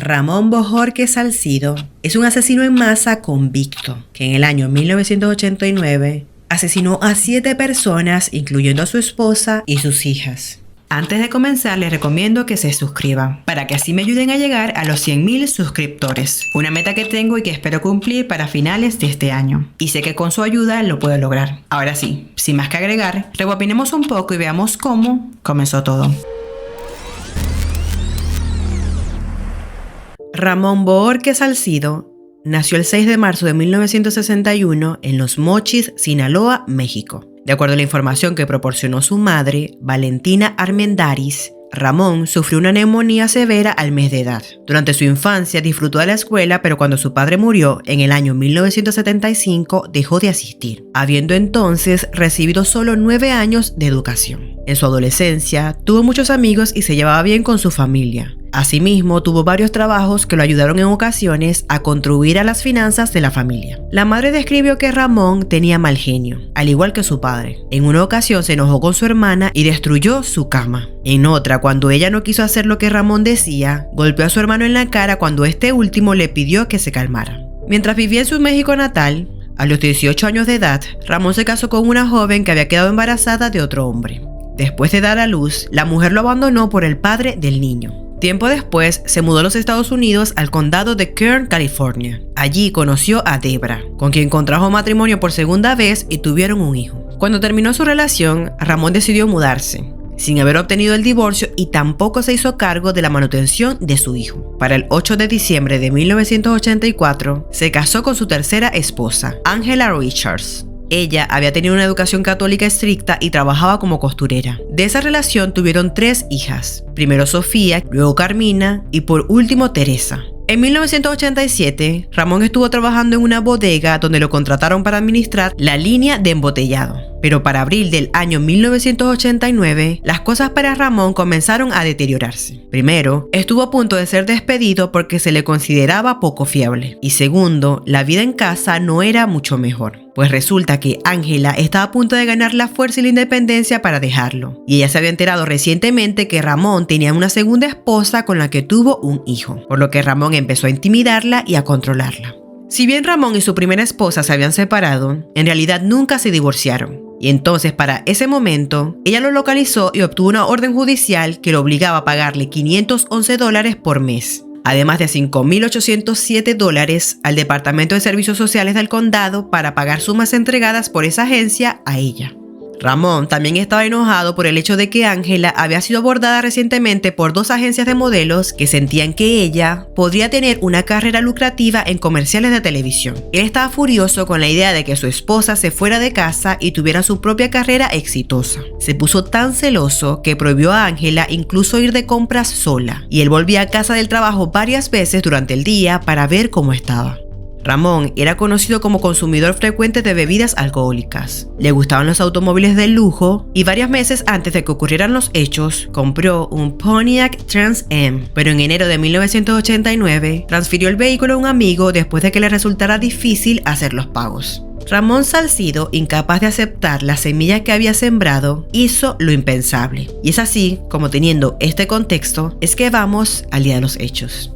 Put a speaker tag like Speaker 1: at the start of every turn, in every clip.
Speaker 1: Ramón Bojorquez Salcido es un asesino en masa convicto que en el año 1989 asesinó a 7 personas, incluyendo a su esposa y sus hijas. Antes de comenzar, les recomiendo que se suscriban para que así me ayuden a llegar a los 100,000 suscriptores. Una meta que tengo y que espero cumplir para finales de este año. Y sé que con su ayuda lo puedo lograr. Ahora sí, sin más que agregar, rebobinemos un poco y veamos cómo comenzó todo. Ramón Bojorquez Salcido nació el 6 de marzo de 1961 en Los Mochis, Sinaloa, México. De acuerdo a la información que proporcionó su madre, Valentina Armendáriz, Ramón sufrió una neumonía severa al mes de edad. Durante su infancia disfrutó de la escuela, pero cuando su padre murió en el año 1975 dejó de asistir, habiendo entonces recibido solo 9 años de educación. En su adolescencia tuvo muchos amigos y se llevaba bien con su familia. Asimismo, tuvo varios trabajos que lo ayudaron en ocasiones a contribuir a las finanzas de la familia. La madre describió que Ramón tenía mal genio, al igual que su padre. En una ocasión se enojó con su hermana y destruyó su cama. En otra, cuando ella no quiso hacer lo que Ramón decía, golpeó a su hermano en la cara cuando este último le pidió que se calmara. Mientras vivía en su México natal, a los 18 años de edad, Ramón se casó con una joven que había quedado embarazada de otro hombre. Después de dar a luz, la mujer lo abandonó por el padre del niño. Tiempo después, se mudó a los Estados Unidos al condado de Kern, California. Allí conoció a Debra, con quien contrajo matrimonio por segunda vez y tuvieron un hijo. Cuando terminó su relación, Ramón decidió mudarse, sin haber obtenido el divorcio, y tampoco se hizo cargo de la manutención de su hijo. Para el 8 de diciembre de 1984, se casó con su tercera esposa, Angela Richards. Ella había tenido una educación católica estricta y trabajaba como costurera. De esa relación tuvieron 3 hijas, primero Sofía, luego Carmina y por último Teresa. En 1987, Ramón estuvo trabajando en una bodega donde lo contrataron para administrar la línea de embotellado. Pero para abril del año 1989, las cosas para Ramón comenzaron a deteriorarse. Primero, estuvo a punto de ser despedido porque se le consideraba poco fiable. Y segundo, la vida en casa no era mucho mejor. Pues resulta que Ángela estaba a punto de ganar la fuerza y la independencia para dejarlo. Y ella se había enterado recientemente que Ramón tenía una segunda esposa con la que tuvo un hijo. Por lo que Ramón empezó a intimidarla y a controlarla. Si bien Ramón y su primera esposa se habían separado, en realidad nunca se divorciaron. Y entonces, para ese momento, ella lo localizó y obtuvo una orden judicial que lo obligaba a pagarle $511 por mes, además de $5,807 al Departamento de Servicios Sociales del condado para pagar sumas entregadas por esa agencia a ella. Ramón también estaba enojado por el hecho de que Ángela había sido abordada recientemente por 2 agencias de modelos que sentían que ella podría tener una carrera lucrativa en comerciales de televisión. Él estaba furioso con la idea de que su esposa se fuera de casa y tuviera su propia carrera exitosa. Se puso tan celoso que prohibió a Ángela incluso ir de compras sola, y él volvía a casa del trabajo varias veces durante el día para ver cómo estaba. Ramón era conocido como consumidor frecuente de bebidas alcohólicas. Le gustaban los automóviles de lujo y varios meses antes de que ocurrieran los hechos, compró un Pontiac Trans Am, pero en enero de 1989 transfirió el vehículo a un amigo después de que le resultara difícil hacer los pagos. Ramón Salcido, incapaz de aceptar la semilla que había sembrado, hizo lo impensable. Y es así, como teniendo este contexto, es que vamos al día de los hechos.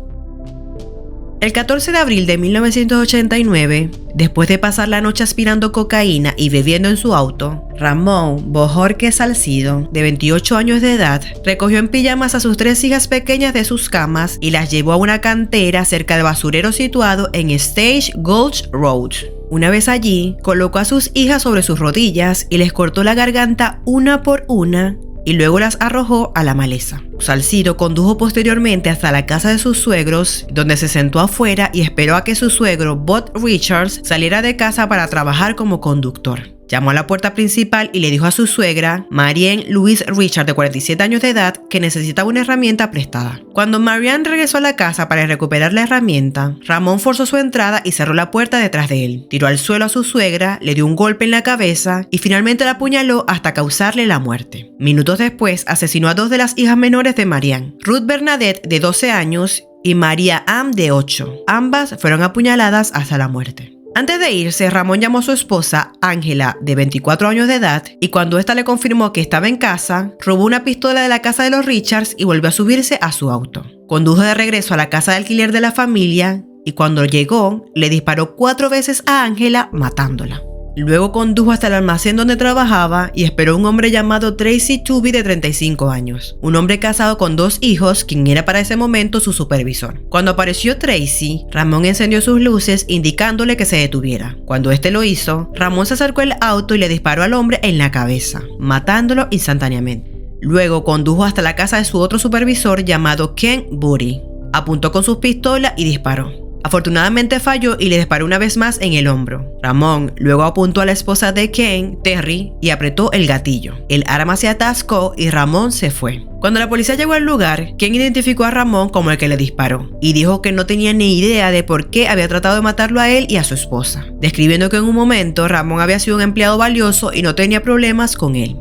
Speaker 1: El 14 de abril de 1989, después de pasar la noche aspirando cocaína y bebiendo en su auto, Ramón Bojorquez Salcido, de 28 años de edad, recogió en pijamas a sus 3 hijas pequeñas de sus camas y las llevó a una cantera cerca del basurero situado en Stage Gulch Road. Una vez allí, colocó a sus hijas sobre sus rodillas y les cortó la garganta una por una, y luego las arrojó a la maleza. Salcido condujo posteriormente hasta la casa de sus suegros, donde se sentó afuera y esperó a que su suegro, Bud Richards, saliera de casa para trabajar como conductor. Llamó a la puerta principal y le dijo a su suegra, Marianne Louise Richards, de 47 años de edad, que necesitaba una herramienta prestada. Cuando Marianne regresó a la casa para recuperar la herramienta, Ramón forzó su entrada y cerró la puerta detrás de él. Tiró al suelo a su suegra, le dio un golpe en la cabeza y finalmente la apuñaló hasta causarle la muerte. Minutos después, asesinó a 2 de las hijas menores de Marianne, Ruth Bernadette, de 12 años, y María Ann, de 8. Ambas fueron apuñaladas hasta la muerte. Antes de irse, Ramón llamó a su esposa, Ángela, de 24 años de edad, y cuando ésta le confirmó que estaba en casa, robó una pistola de la casa de los Richards y volvió a subirse a su auto. Condujo de regreso a la casa de alquiler de la familia y cuando llegó, le disparó 4 veces a Ángela, matándola. Luego condujo hasta el almacén donde trabajaba y esperó a un hombre llamado Tracy Tubby de 35 años, un hombre casado con 2 hijos, quien era para ese momento su supervisor. Cuando apareció Tracy, Ramón encendió sus luces indicándole que se detuviera. Cuando este lo hizo, Ramón se acercó al auto y le disparó al hombre en la cabeza, matándolo instantáneamente. Luego condujo hasta la casa de su otro supervisor llamado Ken Booty. Apuntó con sus pistolas y disparó. Afortunadamente falló y le disparó una vez más en el hombro. Ramón luego apuntó a la esposa de Ken, Terry, y apretó el gatillo. El arma se atascó y Ramón se fue. Cuando la policía llegó al lugar, Ken identificó a Ramón como el que le disparó y dijo que no tenía ni idea de por qué había tratado de matarlo a él y a su esposa, describiendo que en un momento Ramón había sido un empleado valioso y no tenía problemas con él.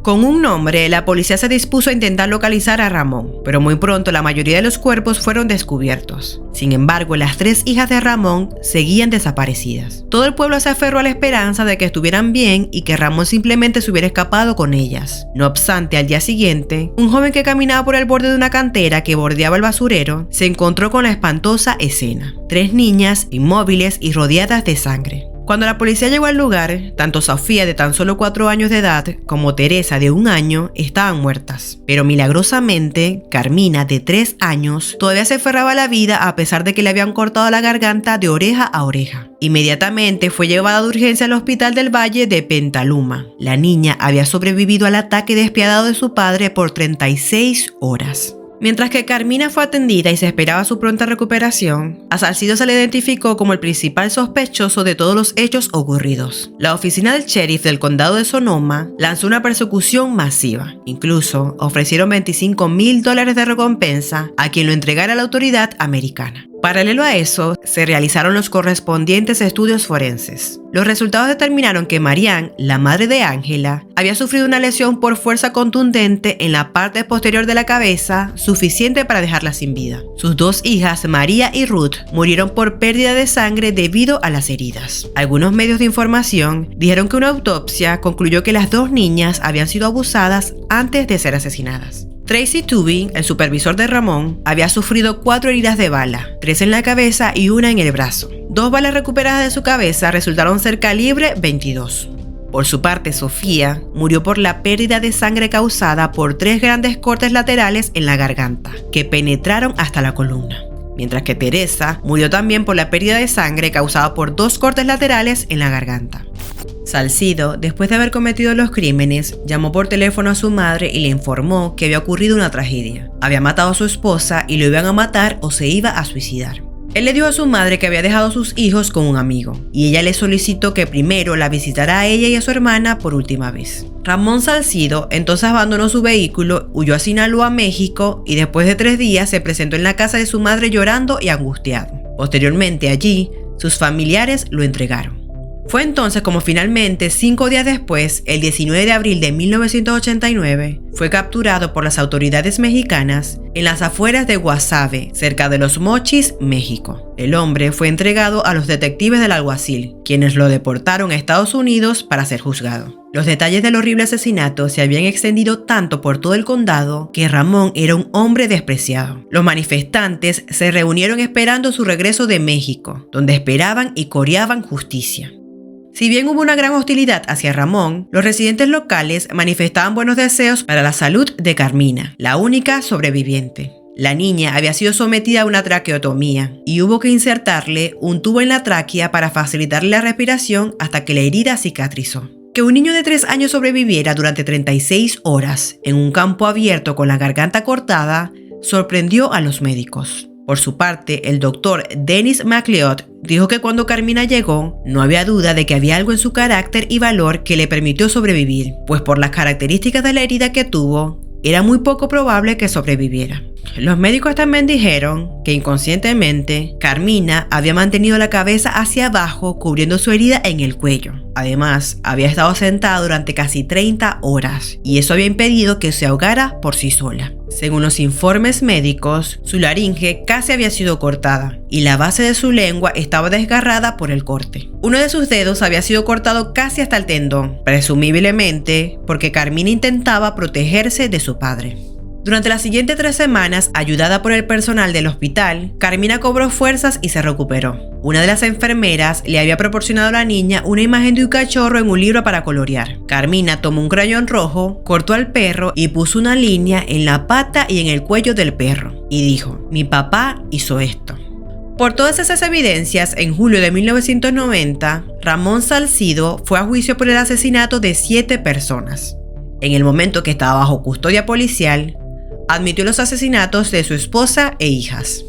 Speaker 1: Con un nombre, la policía se dispuso a intentar localizar a Ramón, pero muy pronto la mayoría de los cuerpos fueron descubiertos. Sin embargo, las 3 hijas de Ramón seguían desaparecidas. Todo el pueblo se aferró a la esperanza de que estuvieran bien y que Ramón simplemente se hubiera escapado con ellas. No obstante, al día siguiente, un joven que caminaba por el borde de una cantera que bordeaba el basurero se encontró con la espantosa escena: 3 niñas inmóviles y rodeadas de sangre. Cuando la policía llegó al lugar, tanto Sofía, de tan solo 4 años de edad, como Teresa, de 1 año, estaban muertas. Pero milagrosamente, Carmina, de 3 años, todavía se aferraba a la vida a pesar de que le habían cortado la garganta de oreja a oreja. Inmediatamente fue llevada de urgencia al hospital del Valle de Petaluma. La niña había sobrevivido al ataque despiadado de su padre por 36 horas. Mientras que Carmina fue atendida y se esperaba su pronta recuperación, a Salcido se le identificó como el principal sospechoso de todos los hechos ocurridos. La oficina del sheriff del condado de Sonoma lanzó una persecución masiva. Incluso ofrecieron $25,000 de recompensa a quien lo entregara a la autoridad americana. Paralelo a eso, se realizaron los correspondientes estudios forenses. Los resultados determinaron que Marianne, la madre de Ángela, había sufrido una lesión por fuerza contundente en la parte posterior de la cabeza, suficiente para dejarla sin vida. Sus 2 hijas, María y Ruth, murieron por pérdida de sangre debido a las heridas. Algunos medios de información dijeron que una autopsia concluyó que las 2 niñas habían sido abusadas antes de ser asesinadas. Tracy Tubby, el supervisor de Ramón, había sufrido 4 heridas de bala, 3 en la cabeza y 1 en el brazo. 2 balas recuperadas de su cabeza resultaron ser calibre 22. Por su parte, Sofía murió por la pérdida de sangre causada por 3 grandes cortes laterales en la garganta, que penetraron hasta la columna. Mientras que Teresa murió también por la pérdida de sangre causada por 2 cortes laterales en la garganta. Salcido, después de haber cometido los crímenes, llamó por teléfono a su madre y le informó que había ocurrido una tragedia. Había matado a su esposa y lo iban a matar o se iba a suicidar. Él le dijo a su madre que había dejado a sus hijos con un amigo y ella le solicitó que primero la visitara a ella y a su hermana por última vez. Ramón Salcido entonces abandonó su vehículo, huyó a Sinaloa, México, y después de 3 días se presentó en la casa de su madre llorando y angustiado. Posteriormente allí, sus familiares lo entregaron. Fue entonces como finalmente, 5 días después, el 19 de abril de 1989, fue capturado por las autoridades mexicanas en las afueras de Guasave, cerca de Los Mochis, México. El hombre fue entregado a los detectives del alguacil, quienes lo deportaron a Estados Unidos para ser juzgado. Los detalles del horrible asesinato se habían extendido tanto por todo el condado que Ramón era un hombre despreciado. Los manifestantes se reunieron esperando su regreso de México, donde esperaban y coreaban justicia. Si bien hubo una gran hostilidad hacia Ramón, los residentes locales manifestaban buenos deseos para la salud de Carmina, la única sobreviviente. La niña había sido sometida a una traqueotomía y hubo que insertarle un tubo en la tráquea para facilitarle la respiración hasta que la herida cicatrizó. Que un niño de 3 años sobreviviera durante 36 horas en un campo abierto con la garganta cortada sorprendió a los médicos. Por su parte, el doctor Dennis McLeod dijo que cuando Carmina llegó, no había duda de que había algo en su carácter y valor que le permitió sobrevivir, pues por las características de la herida que tuvo, era muy poco probable que sobreviviera. Los médicos también dijeron que inconscientemente Carmina había mantenido la cabeza hacia abajo cubriendo su herida en el cuello. Además, había estado sentada durante casi 30 horas y eso había impedido que se ahogara por sí sola. Según los informes médicos, su laringe casi había sido cortada y la base de su lengua estaba desgarrada por el corte. Uno de sus dedos había sido cortado casi hasta el tendón, presumiblemente porque Carmina intentaba protegerse de su padre. Durante las siguientes 3 semanas, ayudada por el personal del hospital, Carmina cobró fuerzas y se recuperó. Una de las enfermeras le había proporcionado a la niña una imagen de un cachorro en un libro para colorear. Carmina tomó un crayón rojo, cortó al perro y puso una línea en la pata y en el cuello del perro. Y dijo: "Mi papá hizo esto". Por todas esas evidencias, en julio de 1990, Ramón Salcido fue a juicio por el asesinato de 7 personas. En el momento que estaba bajo custodia policial, admitió los asesinatos de su esposa e hijas.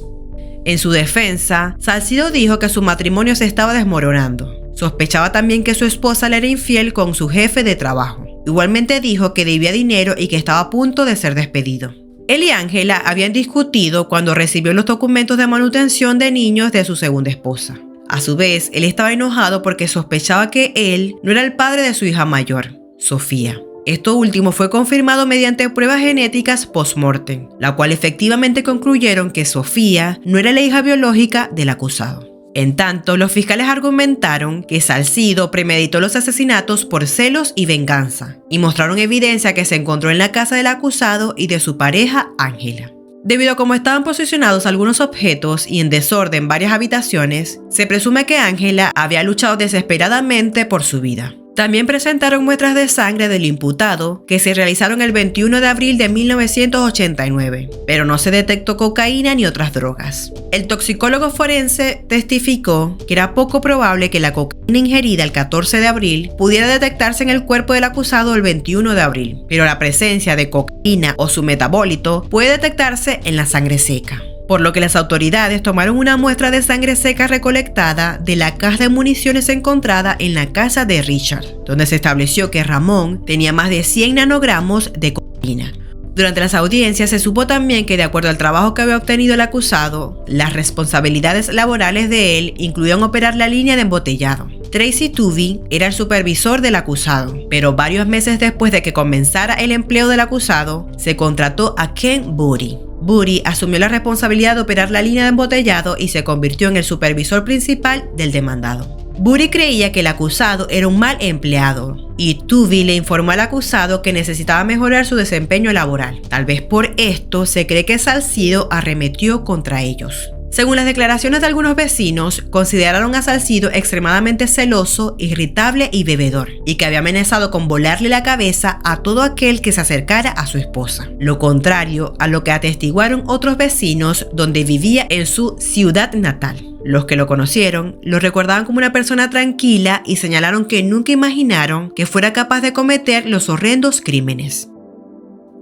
Speaker 1: En su defensa, Salcido dijo que su matrimonio se estaba desmoronando. Sospechaba también que su esposa le era infiel con su jefe de trabajo. Igualmente dijo que debía dinero y que estaba a punto de ser despedido. Él y Ángela habían discutido cuando recibió los documentos de manutención de niños de su segunda esposa. A su vez, él estaba enojado porque sospechaba que él no era el padre de su hija mayor, Sofía. Esto último fue confirmado mediante pruebas genéticas post-mortem, la cual efectivamente concluyeron que Sofía no era la hija biológica del acusado. En tanto, los fiscales argumentaron que Salcido premeditó los asesinatos por celos y venganza, y mostraron evidencia que se encontró en la casa del acusado y de su pareja, Ángela. Debido a cómo estaban posicionados algunos objetos y en desorden varias habitaciones, se presume que Ángela había luchado desesperadamente por su vida. También presentaron muestras de sangre del imputado que se realizaron el 21 de abril de 1989, pero no se detectó cocaína ni otras drogas. El toxicólogo forense testificó que era poco probable que la cocaína ingerida el 14 de abril pudiera detectarse en el cuerpo del acusado el 21 de abril, pero la presencia de cocaína o su metabólito puede detectarse en la sangre seca. Por lo que las autoridades tomaron una muestra de sangre seca recolectada de la caja de municiones encontrada en la casa de Richard, donde se estableció que Ramón tenía más de 100 nanogramos de cocaína. Durante las audiencias se supo también que, de acuerdo al trabajo que había obtenido el acusado, las responsabilidades laborales de él incluían operar la línea de embotellado. Tracy Tuvey era el supervisor del acusado, pero varios meses después de que comenzara el empleo del acusado, se contrató a Ken Booty. Booty asumió la responsabilidad de operar la línea de embotellado y se convirtió en el supervisor principal del demandado. Booty creía que el acusado era un mal empleado y Tuvey le informó al acusado que necesitaba mejorar su desempeño laboral. Tal vez por esto se cree que Salcido arremetió contra ellos. Según las declaraciones de algunos vecinos, consideraron a Salcido extremadamente celoso, irritable y bebedor, y que había amenazado con volarle la cabeza a todo aquel que se acercara a su esposa. Lo contrario a lo que atestiguaron otros vecinos donde vivía en su ciudad natal. Los que lo conocieron lo recordaban como una persona tranquila y señalaron que nunca imaginaron que fuera capaz de cometer los horrendos crímenes.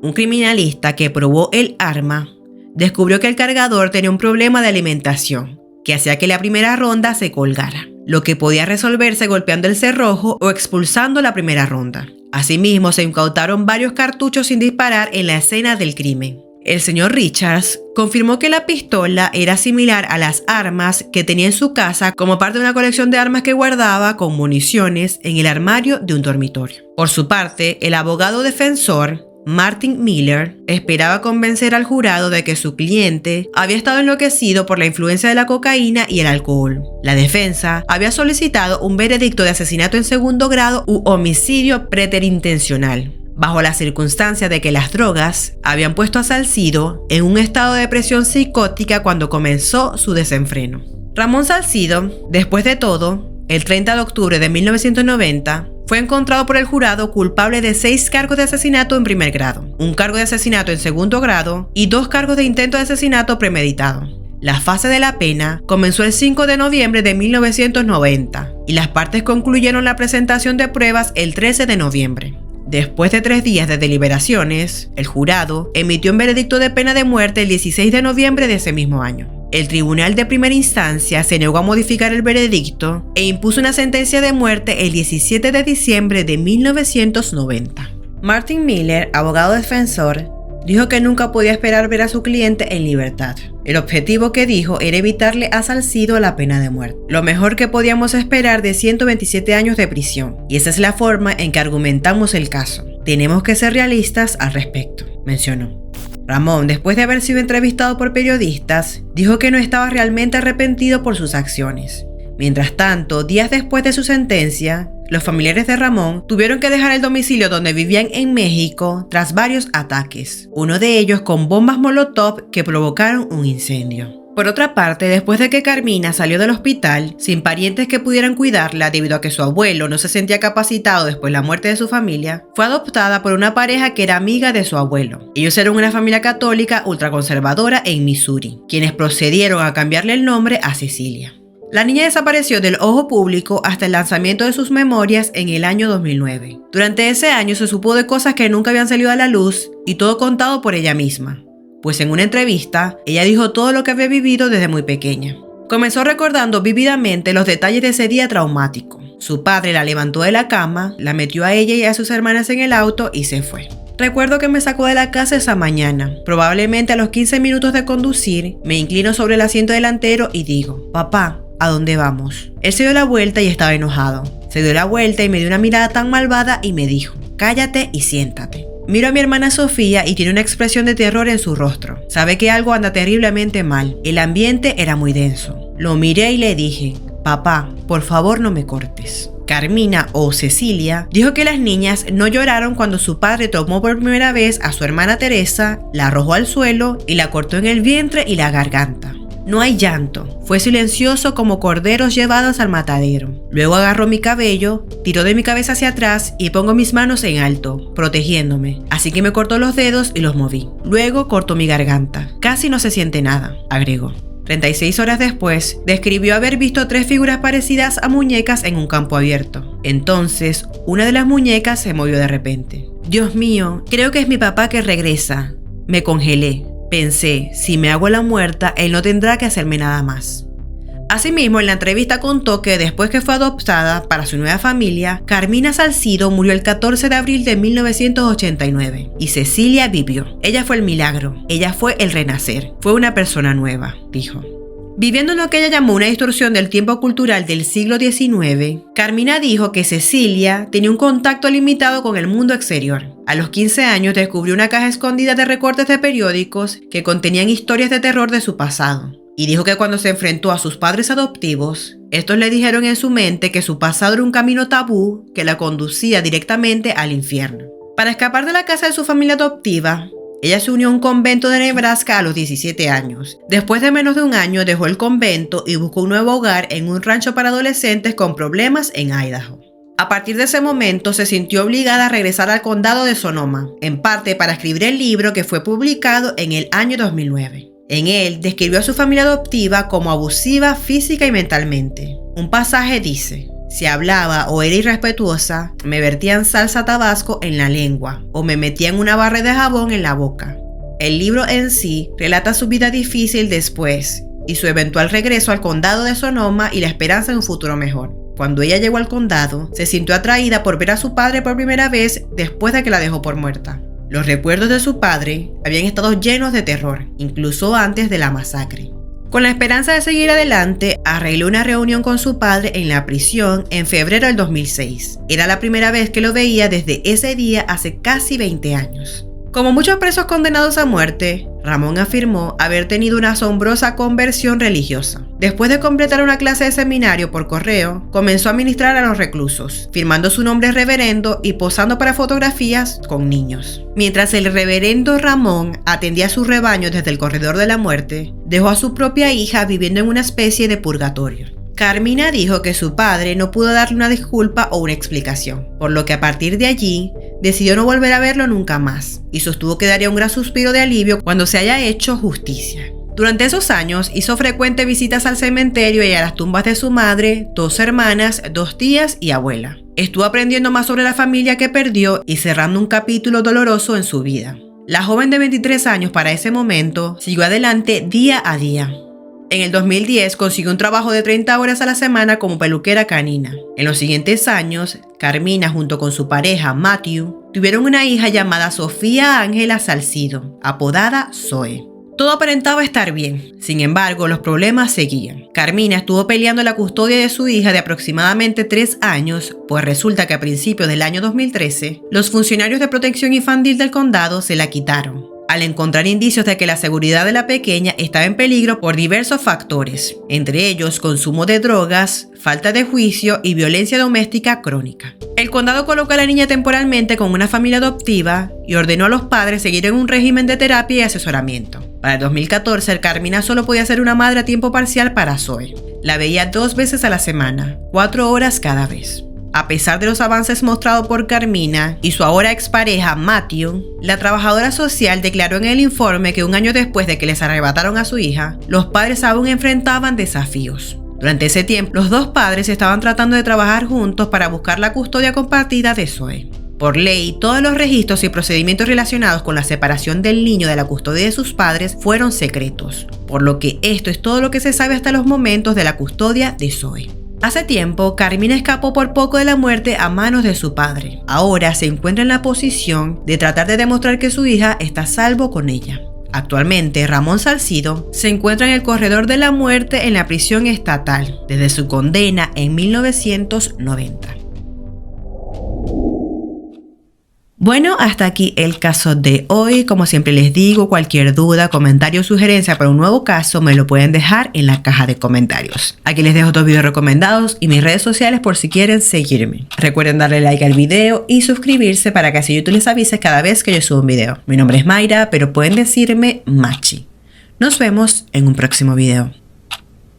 Speaker 1: Un criminalista que probó el arma descubrió que el cargador tenía un problema de alimentación, que hacía que la primera ronda se colgara, lo que podía resolverse golpeando el cerrojo o expulsando la primera ronda. Asimismo, se incautaron varios cartuchos sin disparar en la escena del crimen. El señor Richards confirmó que la pistola era similar a las armas que tenía en su casa como parte de una colección de armas que guardaba con municiones en el armario de un dormitorio. Por su parte, el abogado defensor Martin Miller esperaba convencer al jurado de que su cliente había estado enloquecido por la influencia de la cocaína y el alcohol. La defensa había solicitado un veredicto de asesinato en segundo grado u homicidio preterintencional, bajo la circunstancia de que las drogas habían puesto a Salcido en un estado de depresión psicótica cuando comenzó su desenfreno. Ramón Salcido, después de todo, el 30 de octubre de 1990, fue encontrado por el jurado culpable de 6 cargos de asesinato en primer grado, un cargo de asesinato en segundo grado y 2 cargos de intento de asesinato premeditado. La fase de la pena comenzó el 5 de noviembre de 1990 y las partes concluyeron la presentación de pruebas el 13 de noviembre. Después de 3 días de deliberaciones, el jurado emitió un veredicto de pena de muerte el 16 de noviembre de ese mismo año. El tribunal de primera instancia se negó a modificar el veredicto e impuso una sentencia de muerte el 17 de diciembre de 1990. Martin Miller, abogado defensor, Dijo que nunca podía esperar ver a su cliente en libertad. El objetivo que dijo era evitarle a Salcido la pena de muerte. Lo mejor que podíamos esperar de 127 años de prisión. Y esa es la forma en que argumentamos el caso. Tenemos que ser realistas al respecto, mencionó. Ramón, después de haber sido entrevistado por periodistas, dijo que no estaba realmente arrepentido por sus acciones. Mientras tanto, días después de su sentencia, los familiares de Ramón tuvieron que dejar el domicilio donde vivían en México tras varios ataques, uno de ellos con bombas Molotov que provocaron un incendio. Por otra parte, después de que Carmina salió del hospital, sin parientes que pudieran cuidarla debido a que su abuelo no se sentía capacitado después de la muerte de su familia, fue adoptada por una pareja que era amiga de su abuelo. Ellos eran una familia católica ultraconservadora en Missouri, quienes procedieron a cambiarle el nombre a Cecilia. La niña desapareció del ojo público hasta el lanzamiento de sus memorias en el año 2009. Durante ese año se supo de cosas que nunca habían salido a la luz y todo contado por ella misma. Pues en una entrevista, ella dijo todo lo que había vivido desde muy pequeña. Comenzó recordando vívidamente los detalles de ese día traumático. Su padre la levantó de la cama, la metió a ella y a sus hermanas en el auto y se fue. Recuerdo que me sacó de la casa esa mañana. Probablemente a los 15 minutos de conducir, me inclino sobre el asiento delantero y digo, papá, ¿a dónde vamos? Él se dio la vuelta y estaba enojado. Se dio la vuelta y me dio una mirada tan malvada y me dijo, cállate y siéntate. Miro a mi hermana Sofía y tiene una expresión de terror en su rostro. Sabe que algo anda terriblemente mal. El ambiente era muy denso. Lo miré y le dije, papá, por favor no me cortes. Carmina o Cecilia dijo que las niñas no lloraron cuando su padre tomó por primera vez a su hermana Teresa, la arrojó al suelo y la cortó en el vientre y la garganta. No hay llanto, fue silencioso como corderos llevados al matadero. Luego agarró mi cabello, tiró de mi cabeza hacia atrás y pongo mis manos en alto, protegiéndome. Así que me cortó los dedos y los moví. Luego cortó mi garganta. Casi no se siente nada, agregó. 36 horas después, describió haber visto 3 figuras parecidas a muñecas en un campo abierto. Entonces, una de las muñecas se movió de repente. Dios mío, creo que es mi papá que regresa. Me congelé. Pensé, si me hago la muerta, él no tendrá que hacerme nada más. Asimismo, en la entrevista contó que después que fue adoptada para su nueva familia, Carmina Salcido murió el 14 de abril de 1989 y Cecilia vivió. Ella fue el milagro, ella fue el renacer, fue una persona nueva, dijo. Viviendo lo que ella llamó una distorsión del tiempo cultural del siglo XIX, Carmina dijo que Cecilia tenía un contacto limitado con el mundo exterior. A los 15 años descubrió una caja escondida de recortes de periódicos que contenían historias de terror de su pasado. Y dijo que cuando se enfrentó a sus padres adoptivos, estos le dijeron en su mente que su pasado era un camino tabú que la conducía directamente al infierno. Para escapar de la casa de su familia adoptiva, ella se unió a un convento de Nebraska a los 17 años. Después de menos de un año dejó el convento y buscó un nuevo hogar en un rancho para adolescentes con problemas en Idaho. A partir de ese momento se sintió obligada a regresar al condado de Sonoma, en parte para escribir el libro que fue publicado en el año 2009. En él describió a su familia adoptiva como abusiva física y mentalmente. Un pasaje dice: si hablaba o era irrespetuosa, me vertían salsa tabasco en la lengua o me metían una barra de jabón en la boca. El libro en sí relata su vida difícil después y su eventual regreso al condado de Sonoma y la esperanza de un futuro mejor. Cuando ella llegó al condado, se sintió atraída por ver a su padre por primera vez después de que la dejó por muerta. Los recuerdos de su padre habían estado llenos de terror, incluso antes de la masacre. Con la esperanza de seguir adelante, arregló una reunión con su padre en la prisión en febrero del 2006. Era la primera vez que lo veía desde ese día hace casi 20 años. Como muchos presos condenados a muerte, Ramón afirmó haber tenido una asombrosa conversión religiosa. Después de completar una clase de seminario por correo, comenzó a ministrar a los reclusos, firmando su nombre reverendo y posando para fotografías con niños. Mientras el reverendo Ramón atendía a su rebaño desde el corredor de la muerte, dejó a su propia hija viviendo en una especie de purgatorio. Carmina dijo que su padre no pudo darle una disculpa o una explicación, por lo que a partir de allí decidió no volver a verlo nunca más y sostuvo que daría un gran suspiro de alivio cuando se haya hecho justicia. Durante esos años hizo frecuentes visitas al cementerio y a las tumbas de su madre, 2 hermanas, 2 tías y abuela. Estuvo aprendiendo más sobre la familia que perdió y cerrando un capítulo doloroso en su vida. La joven de 23 años para ese momento siguió adelante día a día. En el 2010 consiguió un trabajo de 30 horas a la semana como peluquera canina. En los siguientes años, Carmina junto con su pareja Matthew Tuvieron una hija llamada Sofía Ángela Salcido, apodada Zoe. Todo aparentaba estar bien, sin embargo, los problemas seguían. Carmina estuvo peleando la custodia de su hija de aproximadamente 3 años, pues resulta que a principios del año 2013, los funcionarios de protección infantil del condado se la quitaron, al encontrar indicios de que la seguridad de la pequeña estaba en peligro por diversos factores, entre ellos consumo de drogas, falta de juicio y violencia doméstica crónica. El condado colocó a la niña temporalmente con una familia adoptiva y ordenó a los padres seguir en un régimen de terapia y asesoramiento. Para el 2014, Carmina solo podía ser una madre a tiempo parcial para Zoe. La veía 2 veces a la semana, 4 horas cada vez. A pesar de los avances mostrados por Carmina y su ahora expareja Matthew, la trabajadora social declaró en el informe que 1 año después de que les arrebataron a su hija, los padres aún enfrentaban desafíos. Durante ese tiempo, los 2 padres estaban tratando de trabajar juntos para buscar la custodia compartida de Zoe. Por ley, todos los registros y procedimientos relacionados con la separación del niño de la custodia de sus padres fueron secretos, por lo que esto es todo lo que se sabe hasta los momentos de la custodia de Zoe. Hace tiempo, Carmina escapó por poco de la muerte a manos de su padre. Ahora se encuentra en la posición de tratar de demostrar que su hija está a salvo con ella. Actualmente, Ramón Salcido se encuentra en el corredor de la muerte en la prisión estatal, desde su condena en 1990. Bueno, hasta aquí el caso de hoy. Como siempre les digo, cualquier duda, comentario o sugerencia para un nuevo caso me lo pueden dejar en la caja de comentarios. Aquí les dejo otros videos recomendados y mis redes sociales por si quieren seguirme. Recuerden darle like al video y suscribirse para que así YouTube les avise cada vez que yo subo un video. Mi nombre es Mayra, pero pueden decirme Machi. Nos vemos en un próximo video.